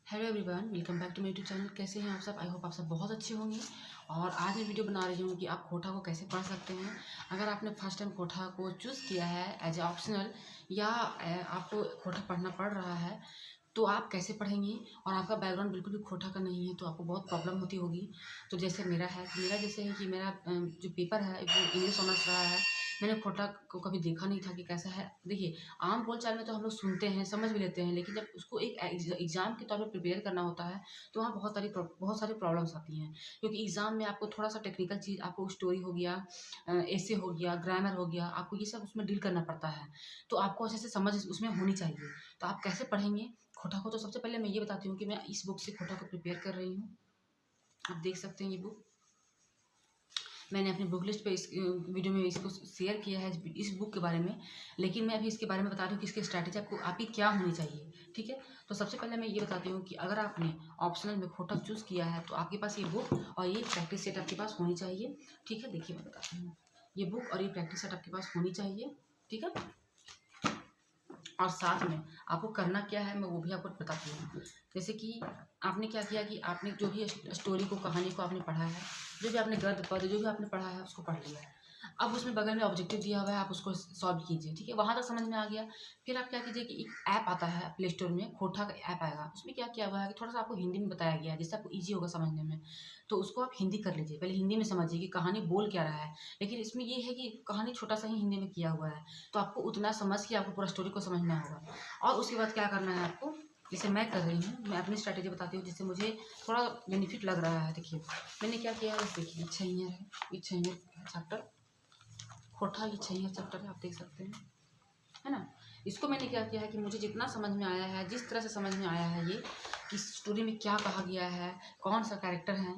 Hello everyone, welcome back to मेरे YouTube channel. कैसे हैं आप सब? आई होप आप सब बहुत अच्छे होंगे। और आज मैं वीडियो बना रही हूँ कि आप कोटा को कैसे पढ़ सकते हैं। अगर आपने फर्स्ट टाइम कोटा को चूज़ किया है एज ए ऑप्शनल या आपको कोटा पढ़ना पड़ रहा है तो आप कैसे पढ़ेंगे और आपका बैकग्राउंड बिल्कुल भी कोटा का नहीं है तो आपको बहुत प्रॉब्लम होती होगी। तो जैसे मेरा है, मेरा जैसे है कि मेरा जो पेपर है वो इंग्लिश ऑनर्स रहा है। मैंने कोटा को कभी देखा नहीं था कि कैसा है। देखिए, आम बोलचाल में तो हम लोग सुनते हैं, समझ भी लेते हैं, लेकिन जब उसको एक एग्ज़ाम के तौर पे प्रिपेयर करना होता है तो वहाँ बहुत सारी प्रॉब्लम्स आती हैं। क्योंकि एग्ज़ाम में आपको थोड़ा सा टेक्निकल चीज़, आपको स्टोरी हो गया, एसे हो गया, ग्रामर हो गया, आपको ये सब उसमें डील करना पड़ता है। तो आपको अच्छे से समझ उसमें होनी चाहिए। तो आप कैसे पढ़ेंगे खोटा को? तो सबसे पहले मैं ये बताती हूँ कि मैं इस बुक से खोटा को प्रिपेयर कर रही हूँ। आप देख सकते हैं ये बुक मैंने अपनी बुक लिस्ट पे इस वीडियो में इसको शेयर किया है इस बुक के बारे में। लेकिन मैं अभी इसके बारे में बता रही हूँ कि इसकी स्ट्रैटेजी आपकी क्या होनी चाहिए। ठीक है, तो सबसे पहले मैं ये बताती हूँ कि अगर आपने ऑप्शनल में खोटा चूज़ किया है तो आपके पास ये बुक और ये प्रैक्टिस सेट आपके पास होनी चाहिए। ठीक है, देखिए मैं बताती हूँ, ये बुक और ये प्रैक्टिस सेट आपके पास होनी चाहिए। ठीक है, और साथ में आपको करना क्या है मैं वो भी आपको बताती हूँ। जैसे कि आपने क्या किया कि आपने जो भी स्टोरी को, कहानी को आपने पढ़ा है, जो भी आपने गद्य पद्य जो भी आपने पढ़ा है उसको पढ़ लिया है। अब उसमें बगल में ऑब्जेक्टिव दिया हुआ है, आप उसको सॉल्व कीजिए। ठीक है, वहाँ तक समझ में आ गया। फिर आप क्या कीजिए कि एक ऐप आता है प्ले स्टोर में, खोटा का ऐप आएगा। उसमें क्या किया हुआ है कि थोड़ा सा आपको हिंदी में बताया गया है जिससे आपको ईजी होगा समझने में। तो उसको आप हिंदी कर लीजिए, पहले हिंदी में समझिए कि कहानी बोल क्या रहा है। लेकिन इसमें ये है कि कहानी छोटा सा ही हिंदी में किया हुआ है, तो आपको उतना समझ के आपको पूरा स्टोरी को समझना होगा। और उसके बाद क्या करना है आपको, जैसे मैं कर रही हूँ, मैं अपनी स्ट्रैटेजी बताती हूँ जिससे मुझे थोड़ा बेनिफिट लग रहा है। देखिए मैंने क्या किया है, देखिए छैया है, ये छैया चैप्टर खोटा, ये छैया चैप्टर है, आप देख सकते हैं, है ना। इसको मैंने क्या किया है कि मुझे जितना समझ में आया है, जिस तरह से समझ में आया है, ये कि स्टोरी में क्या कहा गया है, कौन सा कैरेक्टर है,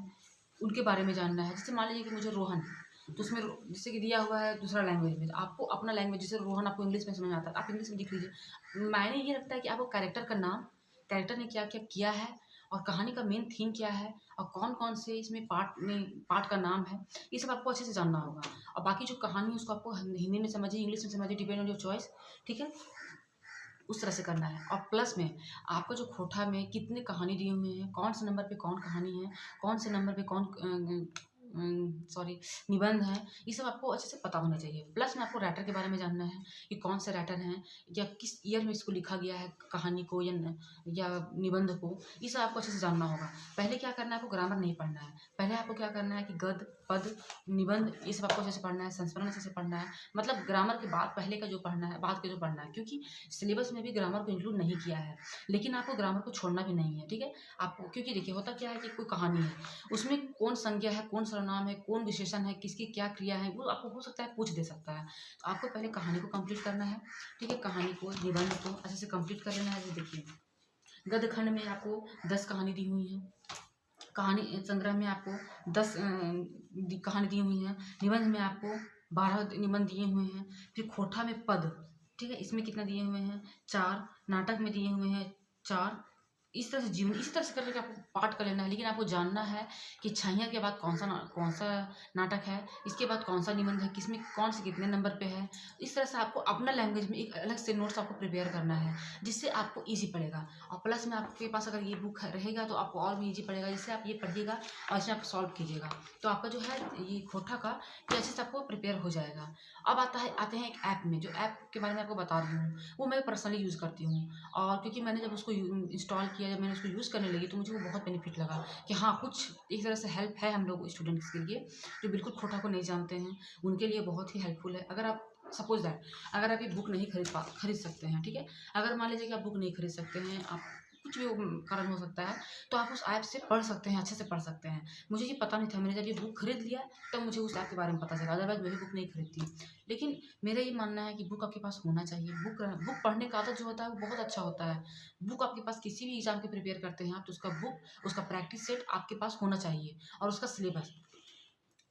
उनके बारे में जानना है। जैसे मान लीजिए कि मुझे रोहन, तो उसमें जैसे कि दिया हुआ है दूसरा लैंग्वेज में, आपको अपना लैंग्वेज, जैसे रोहन आपको इंग्लिश में समझ में आता है, आप इंग्लिश में लिख लीजिए। मायने ये रखता है कि आपको कैरेक्टर का नाम, कैरेक्टर ने क्या क्या किया है, और कहानी का मेन थीम क्या है, और कौन कौन से इसमें पार्ट का नाम है, ये सब आपको अच्छे से जानना होगा। और बाकी जो कहानी है उसको आपको हिंदी में समझिए, इंग्लिश में समझिए, डिपेंड ऑन योर चॉइस। ठीक है, उस तरह से करना है। और प्लस में आपका जो खोटा में कितने कहानी दिए हुए हैं, कौन से नंबर पे कौन कहानी है, कौन से नंबर पे कौन सॉरी निबंध है, ये सब आपको अच्छे से पता होना चाहिए। प्लस में आपको राइटर के बारे में जानना है कि कौन से राइटर हैं, या किस ईयर में इसको लिखा गया है कहानी को या निबंध को, ये सब आपको अच्छे से जानना होगा। पहले क्या करना है, आपको ग्रामर नहीं पढ़ना है। पहले आपको क्या करना है कि गद्य पद निबंध ये सब आपको अच्छे से पढ़ना है, संस्मरण अच्छे से पढ़ना है। मतलब ग्रामर के बाद पहले का जो पढ़ना है, बाद का जो पढ़ना है, क्योंकि सिलेबस में भी ग्रामर को इंक्लूड नहीं किया है। लेकिन आपको ग्रामर को छोड़ना भी नहीं है। ठीक है, आपको, क्योंकि देखिए होता क्या है कि कोई कहानी है, उसमें कौन संज्ञा है, कौन सर्वनाम है, कौन विशेषण है, किसकी क्या क्रिया है, वो आपको हो सकता है पूछ दे सकता है। तो आपको पहले कहानी को कंप्लीट करना है। ठीक है, कहानी को, निबंध को अच्छे से कंप्लीट कर लेना है। जैसे देखिए गद्य खंड में आपको 10 कहानी दी हुई है, कहानी संग्रह में आपको 10 कहानी दी हुई हैं, निबंध में आपको 12 निबंध दिए हुए हैं। फिर खोटा में पद, ठीक है, इसमें कितना दिए हुए हैं, 4। नाटक में दिए हुए हैं 4। इस तरह से जीवन, इस तरह से करके आपको पाठ कर लेना है। लेकिन आपको जानना है कि छैया के बाद कौन सा नाटक है, इसके बाद कौन सा निबंध है, किसमें कौन से कितने नंबर पे है। इस तरह से आपको अपना लैंग्वेज में एक अलग से नोट्स आपको प्रिपेयर करना है, जिससे आपको ईजी पड़ेगा। और प्लस में आपके पास अगर ये बुक रहेगा तो आपको और भी ईजी पड़ेगा, जिससे आप ये पढ़िएगा और इसमें आप सॉल्व कीजिएगा। तो आपका जो है ये खोटा का ये अच्छे से आपको प्रिपेयर हो जाएगा। अब आते हैं एक ऐप में, जो ऐप के बारे में आपको बता रही हूँ वो मैं पर्सनली यूज़ करती हूँ। और क्योंकि मैंने जब उसको इंस्टॉल किया, जब मैंने उसको यूज़ करने लगी तो मुझे वो बहुत बेनिफिट लगा कि हाँ, कुछ एक तरह से हेल्प है हम लोग स्टूडेंट्स के लिए जो बिल्कुल खोटा को नहीं जानते हैं, उनके लिए बहुत ही हेल्पफुल है। अगर आप सपोज दैट, अगर आप ये बुक नहीं खरीद सकते हैं, ठीक है, अगर मान लीजिए कि आप बुक नहीं खरीद सकते हैं, आप कुछ भी कारण हो सकता है, तो आप उस ऐप से पढ़ सकते हैं, अच्छे से पढ़ सकते हैं। मुझे ये पता नहीं था, मैंने जब ये बुक खरीद लिया तब मुझे उस ऐप के बारे में पता चला, अदरवाइज मैं भी बुक नहीं खरीदती। लेकिन मेरा ये मानना है कि बुक आपके पास होना चाहिए। बुक पढ़ने का आदत जो होता है वो बहुत अच्छा होता है। बुक आपके पास, किसी भी एग्जाम के प्रिपेयर करते हैं आप, तो उसका बुक, उसका प्रैक्टिस सेट आपके पास होना चाहिए, और उसका सिलेबस।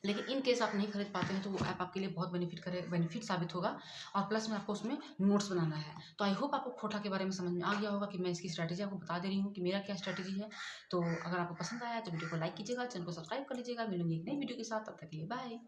लेकिन इन केस आप नहीं खरीद पाते हैं तो वो ऐप आपके लिए बहुत बेनिफिट साबित होगा। और प्लस में आपको उसमें नोट्स बनाना है। तो आई होप आपको खोटा के बारे में समझ में आ गया होगा कि मैं इसकी स्ट्रैटेजी आपको बता दे रही हूँ कि मेरा क्या स्ट्रैटेजी है। तो अगर आपको पसंद आया तो वीडियो को लाइक कीजिएगा, चैनल को सब्सक्राइब कर लीजिएगा। मिलूंगी एक नई वीडियो के साथ, तब तक के लिए बाय।